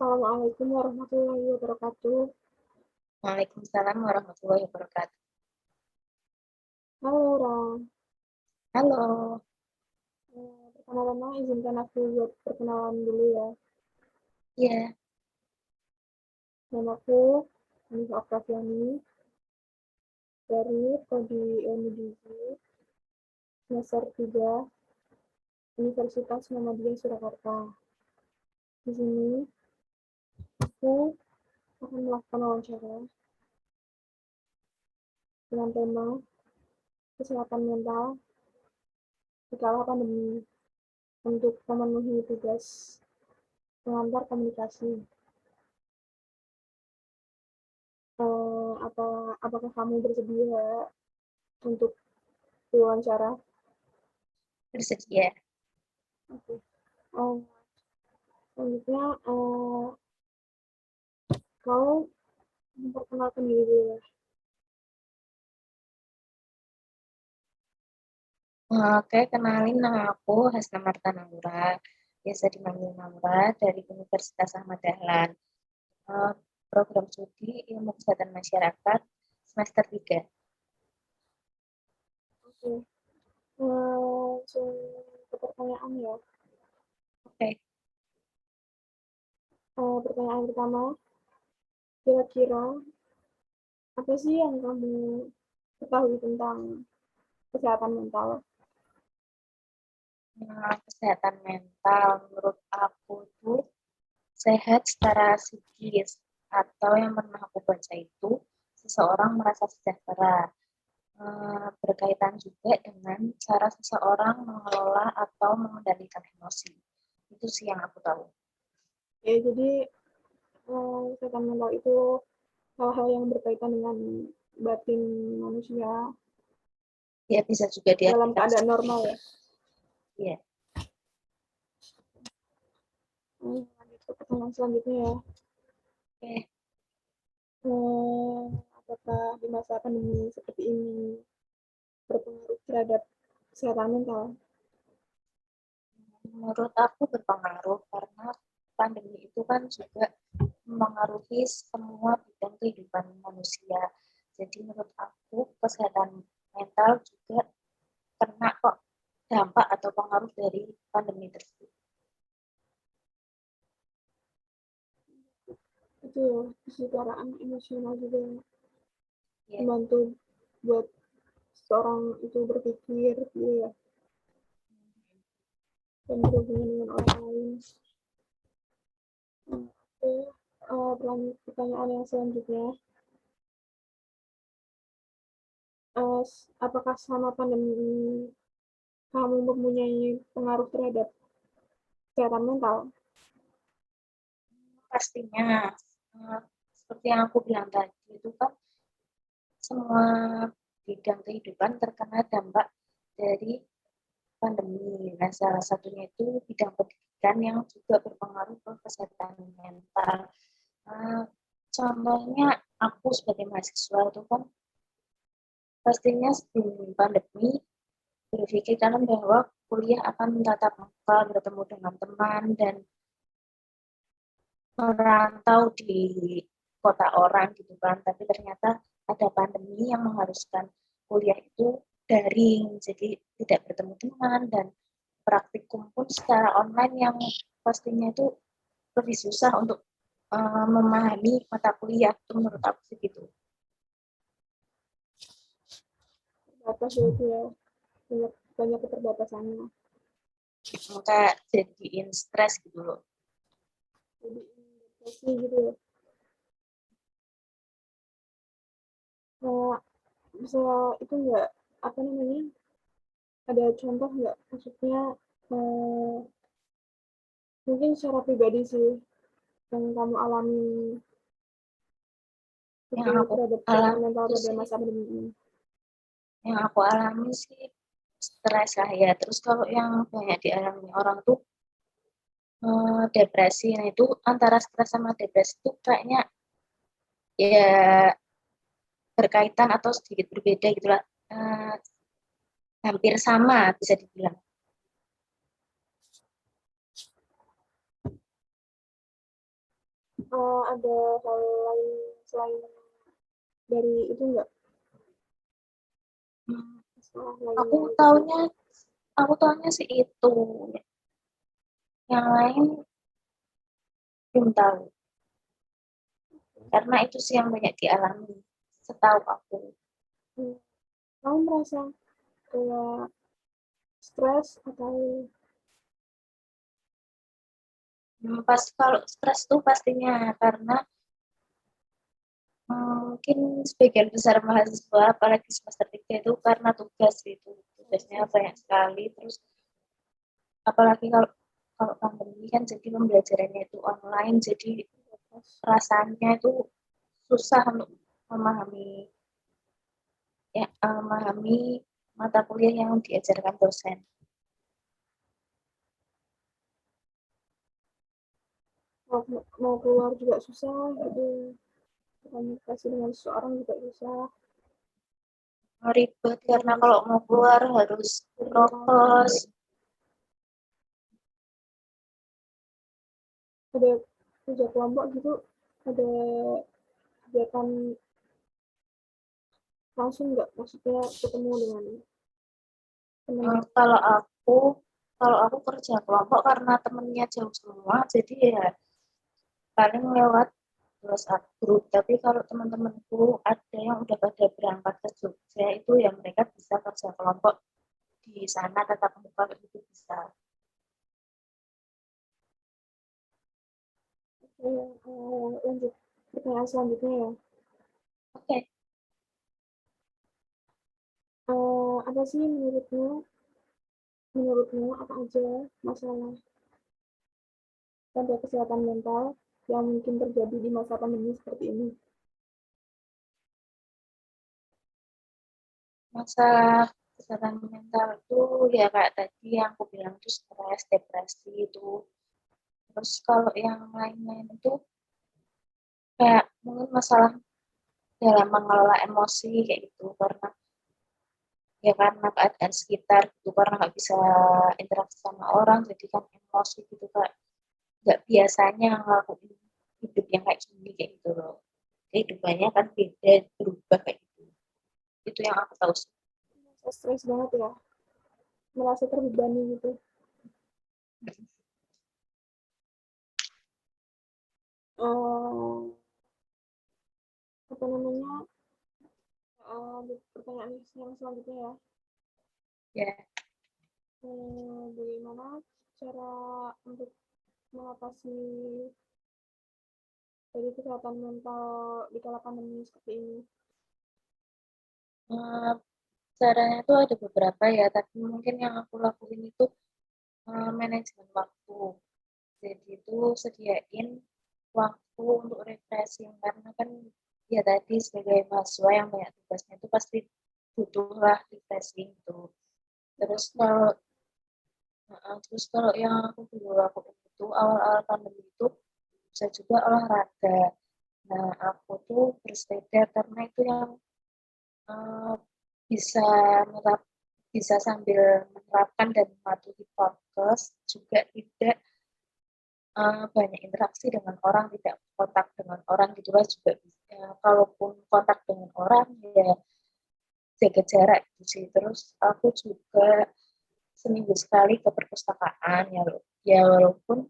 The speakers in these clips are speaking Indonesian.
Assalamualaikum warahmatullahi wabarakatuh. Waalaikumsalam warahmatullahi wabarakatuh. Halo, Ram. Halo, Pertama-tama izinkan aku buat perkenalan dulu ya. ya, Namaku Hanif Oktaviani dari Prodi Ilmu Gizi semester 3 Universitas Muhammadiyah Surakarta. Di sini aku akan melakukan wawancara dengan tema kesehatan mental di kala pandemi untuk memenuhi tugas pengantar komunikasi. Apakah kamu bersedia untuk diwawancara? bersedia. Oke. Oh, selanjutnya kau memperkenalkan diri dulu ya. Oke, kenalin nama aku Hasna Marta Naura, biasa dipanggil Naura dari Universitas Ahmad Dahlan. Eh, Program studi Ilmu Kesehatan Masyarakat semester 3. Oke. Langsung ke pertanyaan ya. Oke, Pertanyaan pertama, kira-kira apa sih yang kamu ketahui tentang kesehatan mental? kesehatan mental menurut aku tuh sehat secara psikis, atau yang pernah aku baca itu seseorang merasa sejahtera. Berkaitan juga dengan cara seseorang mengelola atau mengendalikan emosi. Itu sih yang aku tahu. Ya, jadi kesehatan mental itu hal-hal yang berkaitan dengan batin manusia Ya bisa juga dalam diartikan keadaan seperti normal itu. ya. Ya, Lanjut ke pertanyaan selanjutnya ya. oke. Eh, Apakah di masa pandemi seperti ini berpengaruh terhadap kesehatan mental? Menurut aku berpengaruh karena pandemi itu kan juga mempengaruhi semua bidang kehidupan manusia. Jadi menurut aku kesehatan mental juga kena kok dampak atau pengaruh dari pandemi tersebut. Itu ya, kesetaraan emosional juga Ya. membantu buat seorang itu berpikir gitu ya, dan berhubungan dengan orang lain. Oke, pertanyaan yang selanjutnya, uh, apakah selama pandemi ini kamu mempunyai pengaruh terhadap kesehatan mental? Pastinya, seperti yang aku bilang tadi, itu kan semua bidang kehidupan terkena dampak dari pandemi. Nah, salah satunya itu bidang pendidikan yang juga berpengaruh ke kesehatan mental. Uh, Contohnya, aku sebagai mahasiswa itu kan pastinya sebelum pandemi berpikirkan bahwa kuliah akan tatap muka, bertemu dengan teman, dan merantau di kota orang gitu kan, tapi ternyata ada pandemi yang mengharuskan kuliah itu daring, jadi tidak bertemu teman, dan praktikum pun secara online yang pastinya itu lebih susah untuk memahami mata kuliah, itu menurut aku sih gitu. Terbatas ya itu ya, banyak, banyak keterbatasannya. Maka jadiin stres gitu loh. Jadi depresi gitu ya. Bisa itu enggak, apa namanya, ada contoh nggak? Maksudnya eh, mungkin secara pribadi sih yang kamu alami Yang itu aku terhadap kesehatan alami mental itu pada sih, masa pandemi ini. yang aku alami sih stres lah ya. Terus kalau yang banyak dialami orang tuh depresi. Nah itu antara stres sama depresi itu kayaknya ya berkaitan atau sedikit berbeda gitulah. Hampir sama bisa dibilang. ada hal lain selain dari itu enggak? Masalah Aku lainnya gitu. tahunya sih itu. Yang lain belum tahu. Karena itu sih yang banyak dialami, setahu aku. Kamu merasa kayak stres atau Pas kalau stres tuh pastinya karena mungkin sebagian besar mahasiswa, apalagi semester 3 itu karena tugas itu. Tugasnya banyak sekali, terus apalagi kalau kalau pandemi kan jadi pembelajarannya itu online, jadi rasanya itu susah untuk memahami memahami mata kuliah yang diajarkan dosen. mau keluar juga susah gitu, komunikasi dengan seseorang juga susah, Ribet karena harus kalau mau keluar harus virtual. prokes. Ada kerja kelompok gitu, ada kegiatan langsung nggak, maksudnya ketemu dengan teman. Kalau aku kerja kelompok karena temennya jauh semua, jadi ya paling lewat WhatsApp grup. Tapi kalau teman-temanku ada yang udah pada berangkat ke Jogja, itu ya mereka bisa kerja kelompok di sana tetap muka itu bisa. Lanjut pertanyaan selanjutnya ya. Oke. Apa sih menurutmu apa aja masalah pada kesehatan mental yang mungkin terjadi di masa pandemi seperti ini? Masalah kesehatan mental itu ya kayak tadi yang aku bilang itu stres, depresi itu. Terus kalau yang lain-lain itu kayak mungkin masalah dalam mengelola emosi kayak gitu karena ya karena keadaan sekitar gitu karena nggak bisa interaksi sama orang jadi kan emosi gitu kak nggak biasanya ngelakuin hidup yang kayak gini kayak gitu loh kehidupannya kan beda berubah kayak gitu itu yang aku tahu sih. Stres banget ya, merasa terbebani gitu. uh, Apa namanya, pertanyaan yang selanjutnya ya. Ya, Bagaimana cara untuk mengatasi dari kesehatan mental di kala pandemi seperti ini? eh, caranya tuh ada beberapa ya tapi mungkin yang aku lakuin itu manajemen waktu jadi itu sediain waktu untuk refreshing karena kan ya tadi sebagai mahasiswa yang banyak tugasnya itu pasti butuhlah refreshing itu. Terus kalau yang aku dulu lakukan itu awal-awal pandemi itu bisa juga olahraga. Nah aku tuh bersepeda karena itu yang uh, bisa menerap, bisa sambil menerapkan dan mematuhi fokus juga tidak banyak interaksi dengan orang, tidak kontak dengan orang gitu lah juga bisa. Kalaupun kontak dengan orang ya jaga jarak gitu sih. Terus aku juga seminggu sekali ke perpustakaan ya, ya walaupun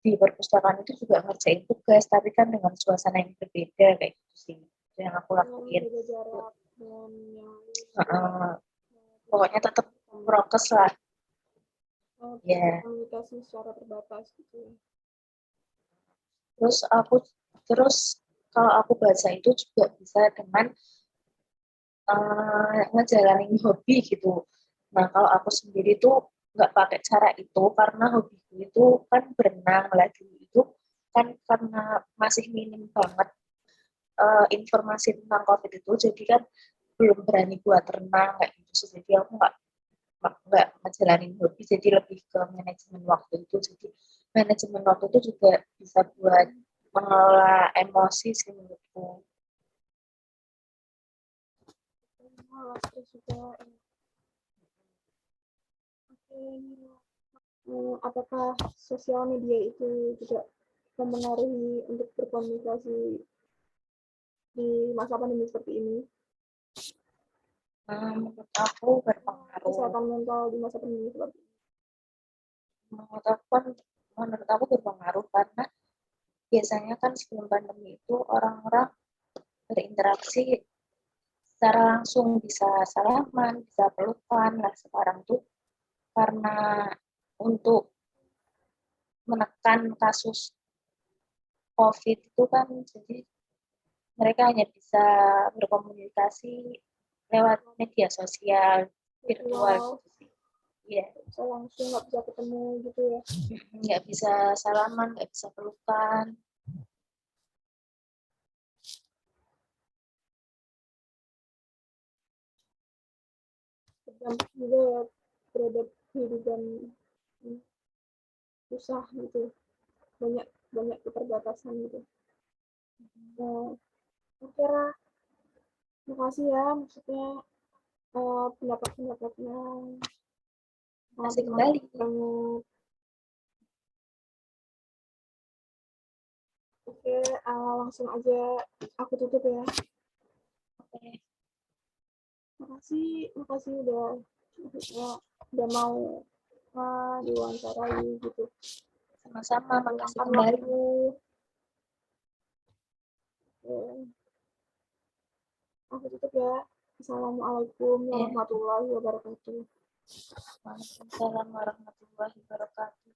di perpustakaan itu juga ngerjain tugas, tapi kan dengan suasana yang berbeda kayak gitu sih. Itu yang aku Dengan lakuin. menjaga jarak dengan yang lain, Pokoknya tetap prokes lah. Ya. komunikasi secara terbatas gitu. Terus terus kalau aku baca itu juga bisa dengan ngejalanin hobi gitu. Nah kalau aku sendiri tuh nggak pakai cara itu karena hobiku itu kan berenang lagi itu kan karena masih minim banget informasi tentang COVID itu, jadi kan belum berani buat renang kayak gitu. Jadi aku nggak ngejalanin hobi, jadi lebih ke manajemen waktu itu. Jadi manajemen waktu itu juga bisa buat mengelola emosi sih menurutku. Terus juga apakah sosial media itu juga mempengaruhi untuk berkomunikasi di masa pandemi seperti ini? Menurut aku berpengaruh. Kesehatan mental di masa pandemi seperti ini. Menurut aku berpengaruh karena biasanya kan sebelum pandemi itu orang-orang berinteraksi secara langsung, bisa salaman, bisa pelukan. Nah, sekarang tuh karena untuk menekan kasus COVID itu kan, jadi mereka hanya bisa berkomunikasi lewat media sosial, virtual Virtual, gitu sih. Iya, bisa langsung, nggak bisa ketemu gitu ya. nggak bisa salaman, nggak bisa pelukan. Berdampak juga ya terhadap kehidupan susah gitu. Banyak banyak keterbatasan gitu. Nah, oke lah. Makasih ya, maksudnya pendapat-pendapatnya sangat Kasih kembali. bermanfaat banget. Oke, langsung aja aku tutup ya. Oke. Makasih udah mau diwawancarai gitu. Sama-sama, makasih Meluangkan kembali. waktu. Oke. Aku tutup ya. Assalamualaikum warahmatullahi wabarakatuh. Waalaikumsalam warahmatullahi wabarakatuh.